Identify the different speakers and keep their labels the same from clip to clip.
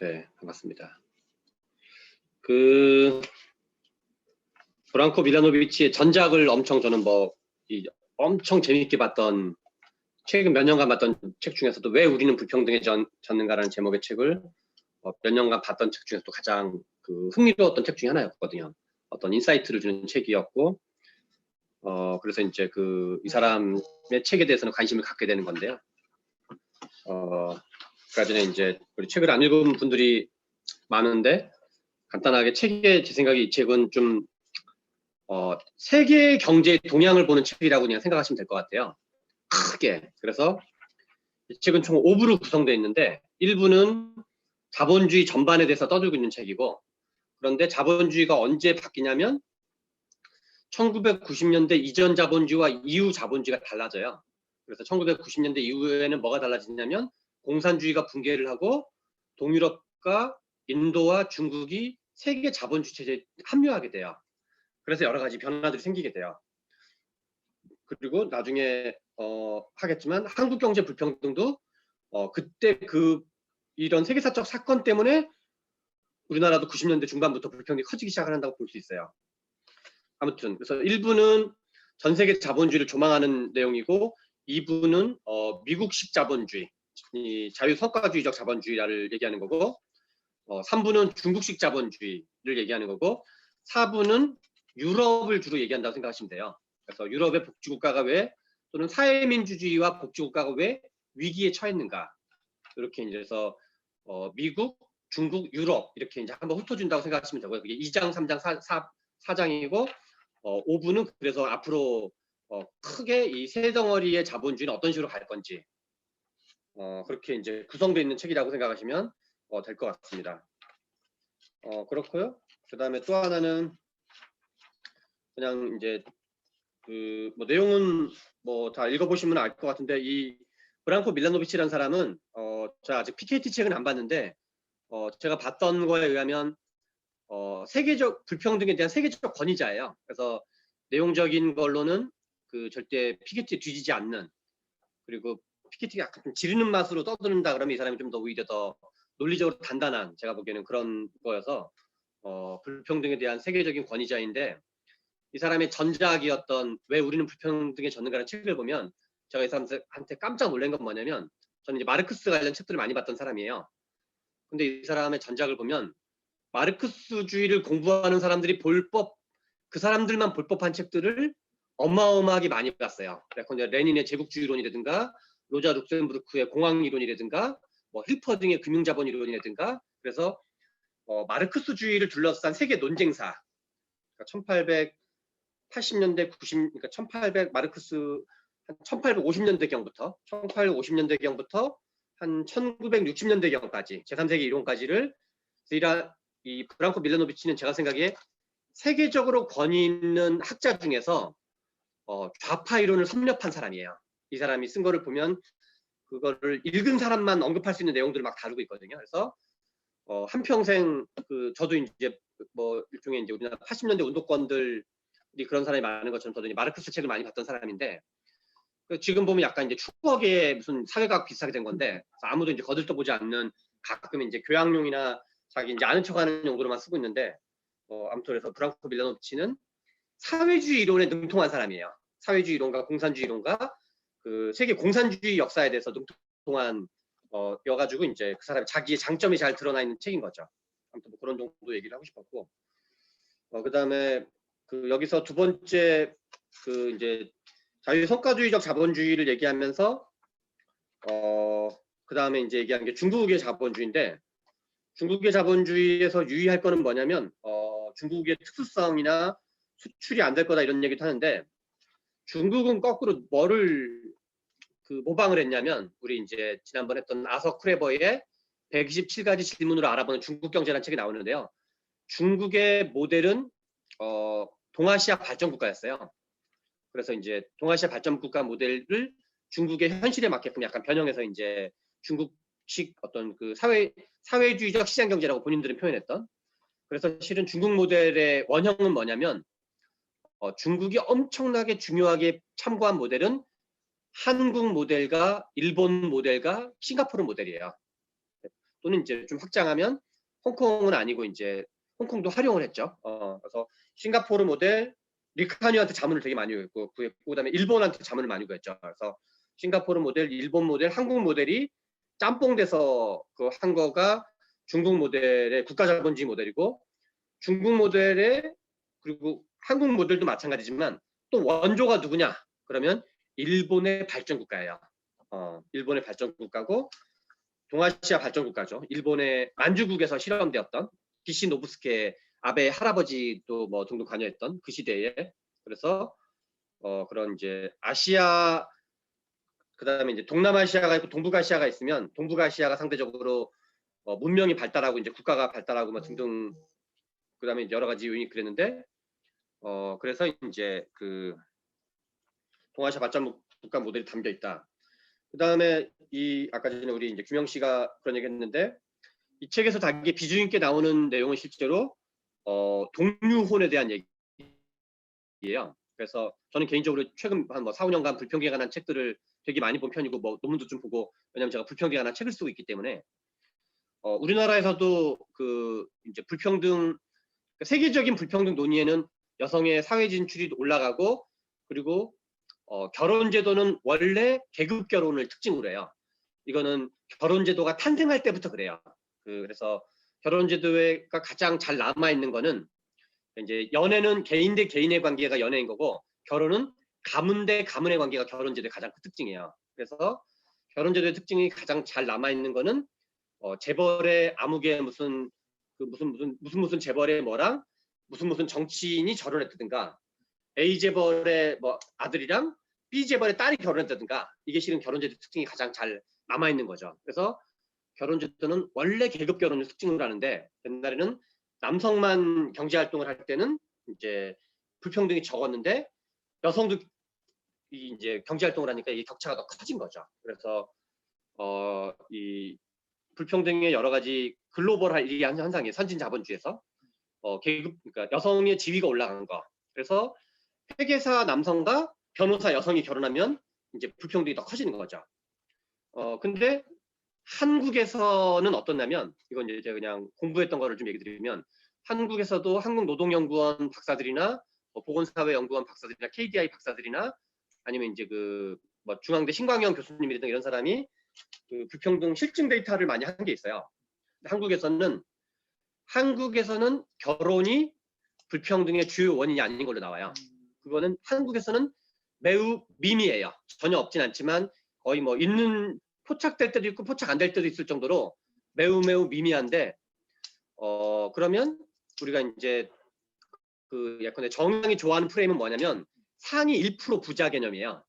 Speaker 1: 네, 반갑습니다. 그 브랑코 밀라노비치의 전작을 엄청 저는 엄청 재밌게 봤던, 최근 몇 년간 봤던 책 중에서도 왜 우리는 불평등해졌는가라는 제목의 책을 몇 년간 봤던 책 중에서도 가장 흥미로웠던 책 중에 하나였거든요. 어떤 인사이트를 주는 책이었고, 그래서 이제 이 사람의 책에 대해서는 관심을 갖게 되는 건데요. 그러니까 전에 이제 우리 책을 안 읽은 분들이 많은데, 간단하게 제 생각에 이 책은 좀 세계 경제의 동향을 보는 책이라고 그냥 생각하시면 될 것 같아요. 크게. 그래서 이 책은 총 5부로 구성되어 있는데 1부는 자본주의 전반에 대해서 떠들고 있는 책이고, 그런데 자본주의가 언제 바뀌냐면 1990년대 이전 자본주의와 이후 자본주의가 달라져요. 그래서 1990년대 이후에는 뭐가 달라지냐면 공산주의가 붕괴를 하고 동유럽과 인도와 중국이 세계 자본주의 체제에 합류하게 돼요. 그래서 여러 가지 변화들이 생기게 돼요. 그리고 나중에 하겠지만 한국 경제 불평등도 그때 이런 세계사적 사건 때문에 우리나라도 90년대 중반부터 불평등이 커지기 시작한다고 볼 수 있어요. 아무튼 그래서 1부는 전 세계 자본주의를 조망하는 내용이고, 2부는 미국식 자본주의, 자유성과주의적 자본주의를 얘기하는 거고, 3부는 중국식 자본주의를 얘기하는 거고, 4부는 유럽을 주로 얘기한다고 생각하시면 돼요. 그래서 유럽의 복지국가가 왜, 또는 사회민주주의와 복지국가가 왜 위기에 처했는가, 이렇게 이제 해서 미국, 중국, 유럽 이렇게 이제 한번 훑어준다고 생각하시면 되고요. 그게 2장, 3장, 4장이고 5부는 그래서 앞으로 크게 이 세 덩어리의 자본주의는 어떤 식으로 갈 건지 그렇게 이제 구성되어 있는 책이라고 생각하시면 될 것 같습니다. 그렇고요. 그 다음에 또 하나는 그냥 이제 내용은 다 읽어보시면 알 것 같은데, 이 브랑코 밀라노비치라는 사람은 제가 아직 PKT 책은 안 봤는데 제가 봤던 거에 의하면 세계적 불평등에 대한 세계적 권위자예요. 그래서 내용적인 걸로는 절대 PKT에 뒤지지 않는, 그리고 PKT가 약간 좀 지르는 맛으로 떠드는다 그러면 이 사람이 좀 더 오히려 더 논리적으로 단단한, 제가 보기에는 그런 거여서 불평등에 대한 세계적인 권위자인데, 이 사람의 전작이었던 왜 우리는 불평등해졌는가라는 책을 보면 제가 이 사람한테 깜짝 놀란 건 뭐냐면, 저는 이제 마르크스 관련 책들을 많이 봤던 사람이에요. 근데 이 사람의 전작을 보면 마르크스주의를 공부하는 사람들이 그 사람들만 볼 법한 책들을 어마어마하게 많이 봤어요. 그래서 레닌의 제국주의론이라든가, 로자 룩셈부르크의 공황이론이라든가, 힐퍼 등의 금융자본이론이라든가, 그래서 마르크스주의를 둘러싼 세계 논쟁사, 그러니까 1880년대 90, 그러니까 1800 마르크스 한 1850년대경부터 한 1960년대경까지 제3세계 이론까지를 이 브랑코 밀라노비치는 제가 생각에 세계적으로 권위 있는 학자 중에서 좌파 이론을 섭렵한 사람이에요. 이 사람이 쓴 거를 보면 그거를 읽은 사람만 언급할 수 있는 내용들을 막 다루고 있거든요. 그래서 한평생 저도 이제 일종의 이제 우리나라 80년대 운동권들이 그런 사람이 많은 것처럼 저도 이제 마르크스 책을 많이 봤던 사람인데, 지금 보면 약간 이제 추억의 무슨 사회과학 비슷하게 된 건데, 아무도 이제 거들떠보지 않는, 가끔 이제 교양용이나 자기 이제 아는 척하는 용도로만 쓰고 있는데, 아무튼 그래서 브랑코 밀라노비치는 사회주의 이론에 능통한 사람이에요. 사회주의 이론과 공산주의 이론과 세계 공산주의 역사에 대해서 능통한 여가지고 이제 그 사람의 자기의 장점이 잘 드러나 있는 책인 거죠. 아무튼 그런 정도 얘기를 하고 싶었고, 그 다음에 여기서 두 번째 이제 자유성과주의적 자본주의를 얘기하면서 그 다음에 이제 얘기한 게 중국의 자본주의인데, 중국의 자본주의에서 유의할 거는 뭐냐면 중국의 특수성이나 수출이 안 될 거다 이런 얘기도 하는데, 중국은 거꾸로 뭐를 모방을 했냐면, 우리 이제 지난번 했던 아서 크레버의 127가지 질문으로 알아보는 중국 경제라는 책이 나오는데요. 중국의 모델은 동아시아 발전국가였어요. 그래서 이제 동아시아 발전국가 모델을 중국의 현실에 맞게끔 약간 변형해서 이제 중국식 어떤 사회주의적 시장 경제라고 본인들은 표현했던. 그래서 실은 중국 모델의 원형은 뭐냐면 중국이 엄청나게 중요하게 참고한 모델은 한국 모델과 일본 모델과 싱가포르 모델이에요. 또는 이제 좀 확장하면 홍콩은 아니고 이제 홍콩도 활용을 했죠. 그래서 싱가포르 모델 리카뉴한테 자문을 되게 많이 구했고 그다음에 일본한테 자문을 많이 구했죠. 그래서 싱가포르 모델, 일본 모델, 한국 모델이 짬뽕돼서 그 한 거가 중국 모델의 국가자본주의 모델이고 중국 모델의 그리고 한국 모델도 마찬가지지만 또 원조가 누구냐? 그러면 일본의 발전국가예요. 일본의 발전국가고 동아시아 발전국가죠. 일본의 만주국에서 실험되었던 기시 노부스케 아베 할아버지도 뭐 등등 관여했던 그 시대에 그래서 그런 이제 아시아 그다음에 이제 동남아시아가 있고 동북아시아가 있으면 동북아시아가 상대적으로 문명이 발달하고 이제 국가가 발달하고 뭐 등등 그다음에 여러 가지 요인이 그랬는데 그래서 이제 그 동아시아 발전 국가 모델이 담겨 있다. 그다음에 이 아까 전에 우리 이제 규명 씨가 그런 얘기했는데 이 책에서 되게 비중 있게 나오는 내용은 실제로 동류혼에 대한 얘기예요. 그래서 저는 개인적으로 최근 한 뭐 4, 5년간 불평등에 관한 책들을 되게 많이 본 편이고 뭐 논문도 좀 보고 왜냐면 제가 불평등에 관한 책을 쓰고 있기 때문에 우리나라에서도 그 이제 불평등 세계적인 불평등 논의에는 여성의 사회 진출이 올라가고 그리고 결혼 제도는 원래 계급 결혼을 특징으로 해요. 이거는 결혼 제도가 탄생할 때부터 그래요. 그래서 결혼 제도가 가장 잘 남아 있는 거는 이제 연애는 개인 대 개인의 관계가 연애인 거고 결혼은 가문 대 가문의 관계가 결혼 제도의 가장 큰 특징이에요. 그래서 결혼 제도의 특징이 가장 잘 남아 있는 거는 재벌의 암흑의 무슨 재벌의 뭐랑 무슨 정치인이 결혼했다든가 A 재벌의 뭐 아들이랑 B 재벌의 딸이 결혼했다든가 이게 실은 결혼제도 특징이 가장 잘 남아 있는 거죠. 그래서 결혼제도는 원래 계급 결혼을 특징으로 하는데 옛날에는 남성만 경제 활동을 할 때는 이제 불평등이 적었는데 여성도 이제 경제 활동을 하니까 이 격차가 더 커진 거죠. 그래서 이 불평등의 여러 가지 글로벌한 현상이 선진 자본주의에서 계급 그러니까 여성의 지위가 올라간 거. 그래서 회계사 남성과 변호사 여성이 결혼하면 이제 불평등이 더 커지는 거죠. 근데 한국에서는 어떻냐면 이건 이제 제가 그냥 공부했던 거를 좀 얘기 드리면 한국에서도 한국노동연구원 박사들이나 보건사회연구원 박사들이나 KDI 박사들이나 아니면 이제 그 뭐 중앙대 신광영 교수님이라든 이런 사람이 그 불평등 실증 데이터를 많이 한 게 있어요. 한국에서는 결혼이 불평등의 주요 원인이 아닌 걸로 나와요. 그거는 한국에서는 매우 미미해요. 전혀 없진 않지만 거의 뭐 있는 포착될 때도 있고 포착 안 될 때도 있을 정도로 매우 미미한데 그러면 우리가 이제 그 예컨대 정의당이 좋아하는 프레임은 뭐냐면 상위 1% 부자 개념이에요.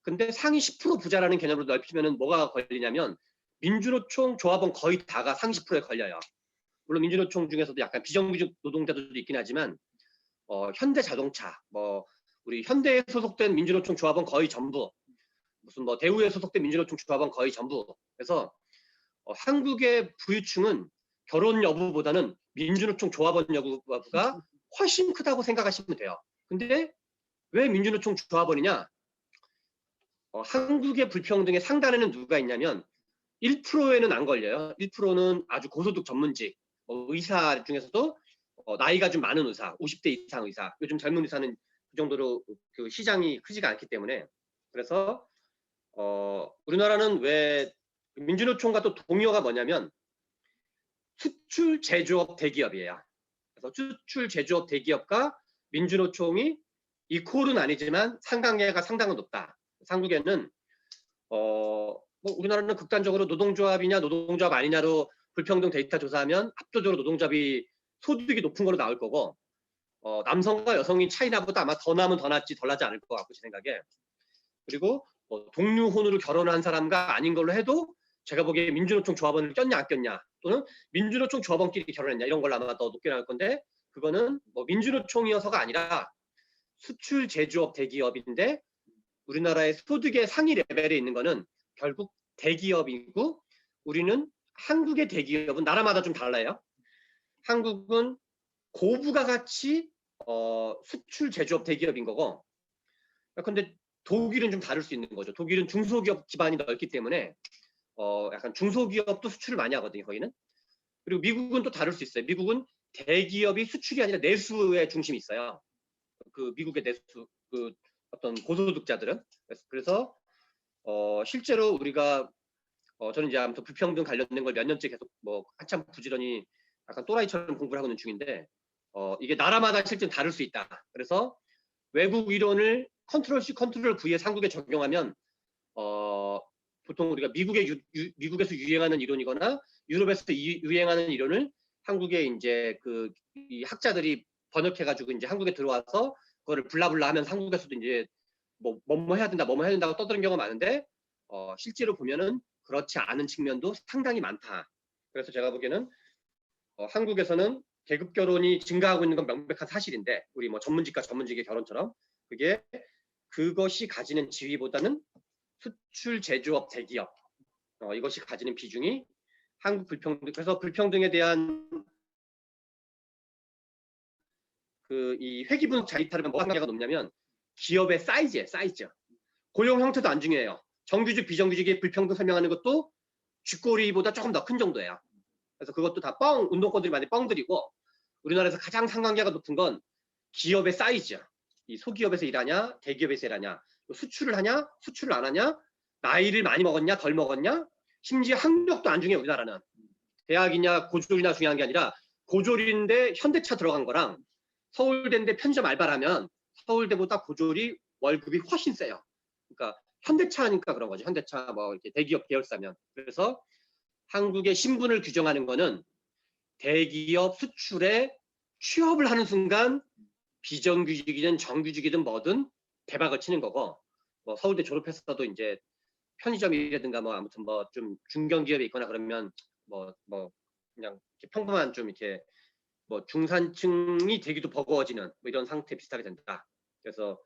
Speaker 1: 근데 상위 10% 부자라는 개념으로 넓히면은 뭐가 걸리냐면 민주노총 조합원 거의 다가 상위 10%에 걸려요. 물론 민주노총 중에서도 약간 비정규직 노동자들도 있긴 하지만 현대자동차, 뭐 우리 현대에 소속된 민주노총 조합원 거의 전부, 무슨 뭐 대우에 소속된 민주노총 조합원 거의 전부. 그래서 한국의 부유층은 결혼 여부보다는 민주노총 조합원 여부가 훨씬 크다고 생각하시면 돼요. 근데 왜 민주노총 조합원이냐? 한국의 불평등의 상단에는 누가 있냐면 1%에는 안 걸려요. 1%는 아주 고소득 전문직, 의사 중에서도 나이가 좀 많은 의사, 50대 이상 의사, 요즘 젊은 의사는 그 정도로 그 시장이 크지가 않기 때문에 그래서 우리나라는 왜 민주노총과 또 동의어가 뭐냐면 수출 제조업 대기업이에요. 그래서 수출 제조업 대기업과 민주노총이 이퀄은 아니지만 상관계가 상당히 높다. 한국에는 뭐 우리나라는 극단적으로 노동조합이냐 노동조합 아니냐로 불평등 데이터 조사하면 압도적으로 노동조합이 소득이 높은 걸로 나올 거고 남성과 여성이 차이 나보다 아마 더 나면 더 낫지 덜 나지 않을 것 같고 제 생각에 그리고 동류혼으로 결혼한 사람과 아닌 걸로 해도 제가 보기에 민주노총 조합원을 꼈냐 안 꼈냐 또는 민주노총 조합원끼리 결혼했냐 이런 걸로 아마 더 높게 나올 건데 그거는 뭐 민주노총이어서가 아니라 수출 제조업 대기업인데 우리나라의 소득의 상위 레벨에 있는 거는 결국 대기업이고 우리는 한국의 대기업은 나라마다 좀 달라요. 한국은 고부가가치 수출 제조업 대기업인 거고 근데 독일은 좀 다를 수 있는 거죠. 독일은 중소기업 기반이 넓기 때문에 약간 중소기업도 수출을 많이 하거든요. 거기는. 그리고 미국은 또 다를 수 있어요. 미국은 대기업이 수출이 아니라 내수에 중심이 있어요. 그 미국의 내수 그 어떤 고소득자들은. 그래서 실제로 우리가 저는 이제 아무튼 불평등 관련된 걸 몇 년째 계속 뭐 한참 부지런히 약간 또라이처럼 공부를 하고 있는 중인데 이게 나라마다 실제 다를 수 있다. 그래서 외국 이론을 컨트롤 C, 컨트롤 V에 한국에 적용하면 보통 우리가 미국에서 유행하는 이론이거나 유럽에서 유행하는 이론을 한국에 이제 이 학자들이 번역해가지고 이제 한국에 들어와서 그거를 블라블라 하면서 한국에서도 이제 뭐뭐 해야 된다, 뭐뭐 해야 된다고 떠드는 경우가 많은데 실제로 보면은 그렇지 않은 측면도 상당히 많다. 그래서 제가 보기에는 한국에서는 계급 결혼이 증가하고 있는 건 명백한 사실인데 우리 뭐 전문직과 전문직의 결혼처럼 그것이 가지는 지위보다는 수출 제조업 대기업 이것이 가지는 비중이 한국 불평등 그래서 불평등에 대한 이 회기분 자리타르면 뭐가 상관가 높냐면 기업의 사이즈 고용 형태도 안 중요해요. 정규직 비정규직의 불평등 설명하는 것도 쥐꼬리보다 조금 더 큰 정도예요. 그래서 그것도 다 운동권들이 많이 뻥들이고 우리나라에서 가장 상관계가 높은 건 기업의 사이즈 이 소기업에서 일하냐 대기업에서 일하냐 수출을 하냐 수출을 안 하냐 나이를 많이 먹었냐 덜 먹었냐 심지어 학력도 안 중요해. 우리나라는 대학이냐 고졸이냐 중요한 게 아니라 고졸인데 현대차 들어간 거랑 서울대인데 편의점 알바를 하면 서울대보다 고졸이 월급이 훨씬 세요. 그러니까 현대차니까 그런 거죠. 현대차 뭐 이렇게 대기업 계열사면. 그래서 한국의 신분을 규정하는 거는 대기업 수출에 취업을 하는 순간 비정규직이든 정규직이든 뭐든 대박을 치는 거고 뭐 서울대 졸업했어도 이제 편의점이라든가 뭐 아무튼 뭐 좀 중견기업에 있거나 그러면 뭐 그냥 이렇게 평범한 좀 이렇게 뭐 중산층이 되기도 버거워지는 뭐 이런 상태 비슷하게 된다. 그래서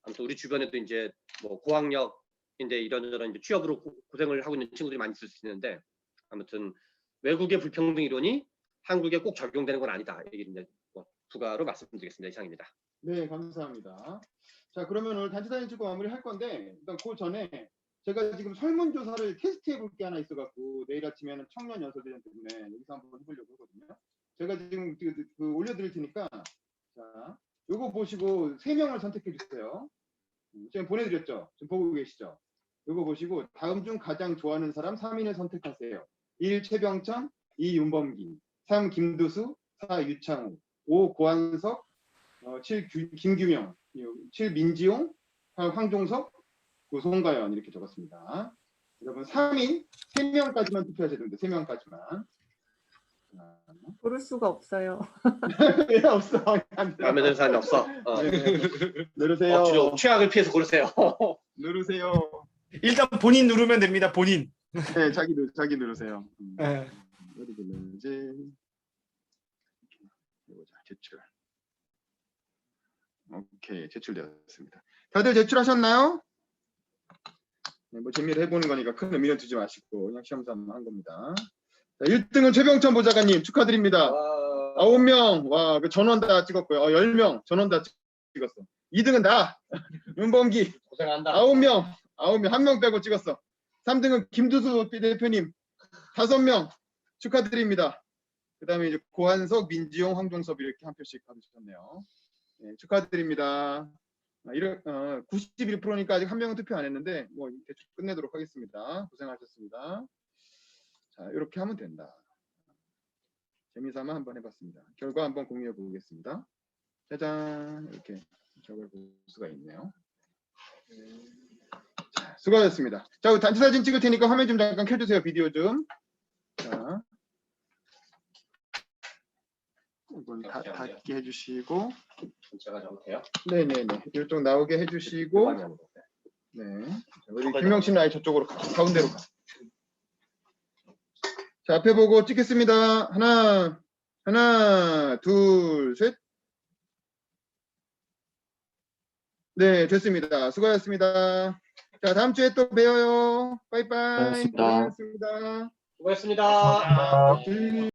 Speaker 1: 아무튼 우리 주변에도 이제 뭐 고학력인데 이런저런 이제 취업으로 고생을 하고 있는 친구들이 많이 있을 수 있는데 아무튼 외국의 불평등 이론이 한국에 꼭 적용되는 건 아니다. 얘기를 이제 뭐 부가로 말씀드리겠습니다. 이상입니다.
Speaker 2: 네, 감사합니다. 자, 그러면 오늘 단체 사진 찍고 마무리할 건데 일단 그 전에 제가 지금 설문조사를 테스트해 볼 게 하나 있어갖고 내일 아침에는 청년 여성들 때문에 여기서 한번 해보려고 하거든요. 제가 지금 올려드릴 테니까 자, 요거 보시고 3명을 선택해 주세요. 지금 보내드렸죠? 지금 보고 계시죠? 요거 보시고 다음 중 가장 좋아하는 사람 3인을 선택하세요. 1. 최병천, 2. 윤범기, 3. 김두수, 4. 유창우, 5. 고한석, 7. 김규명, 7. 민지용, 8. 황종석, 9. 송가연 이렇게 적었습니다. 여러분 3인 3명까지만 투표하셔야 됩니다. 3명까지만.
Speaker 3: 고를 수가 없어요.
Speaker 2: 왜 없어?
Speaker 1: 마음에 드는 사람이 없어.
Speaker 2: 네. 누르세요.
Speaker 1: 억지로 최악을 피해서 고르세요.
Speaker 2: 누르세요.
Speaker 4: 일단 본인 누르면 됩니다. 본인.
Speaker 2: 네, 자기 누르세요.
Speaker 4: 네.
Speaker 2: 어디 눌러야지. 해보자. 제출. 오케이, 제출되었습니다. 다들 제출하셨나요? 네, 뭐 재미를 해보는 거니까 큰 의미는 두지 마시고 그냥 시험삼아 한 겁니다. 자, 1등은 최병천 보좌관님 축하드립니다. 9명, 와, 그 전원 다 찍었고요. 10명, 전원 다 찍었어. 2등은 나, 윤범기.
Speaker 1: 고생한다.
Speaker 2: 9명, 1명 빼고 찍었어. 3등은 김두수 대표님, 5명 축하드립니다. 그 다음에 이제 고한석, 민지용, 황종섭 이렇게 한 표씩 받으셨네요. 네, 축하드립니다. 91%니까 아직 한 명은 투표 안 했는데 뭐 대충 끝내도록 하겠습니다. 고생하셨습니다. 자, 이렇게 하면 된다. 재미삼아 한번 해봤습니다. 결과 한번 공유해 보겠습니다. 짜잔, 이렇게 적어볼 수가 있네요. 자, 수고하셨습니다. 자, 단체 사진 찍을 테니까 화면 좀 잠깐 켜주세요. 비디오 좀. 자, 이건 닫게 해주시고.
Speaker 1: 제가 적을게요.
Speaker 2: 네네네. 이쪽 나오게 해주시고. 네. 우리 김명신 아이 저쪽으로 가운데로 가. 자, 앞에 보고 찍겠습니다. 하나, 둘, 셋. 네, 됐습니다. 수고하셨습니다. 자, 다음 주에 또 봬요. 빠이빠이.
Speaker 4: 고맙습니다.
Speaker 2: 고생하셨습니다.
Speaker 1: 수고했습니다.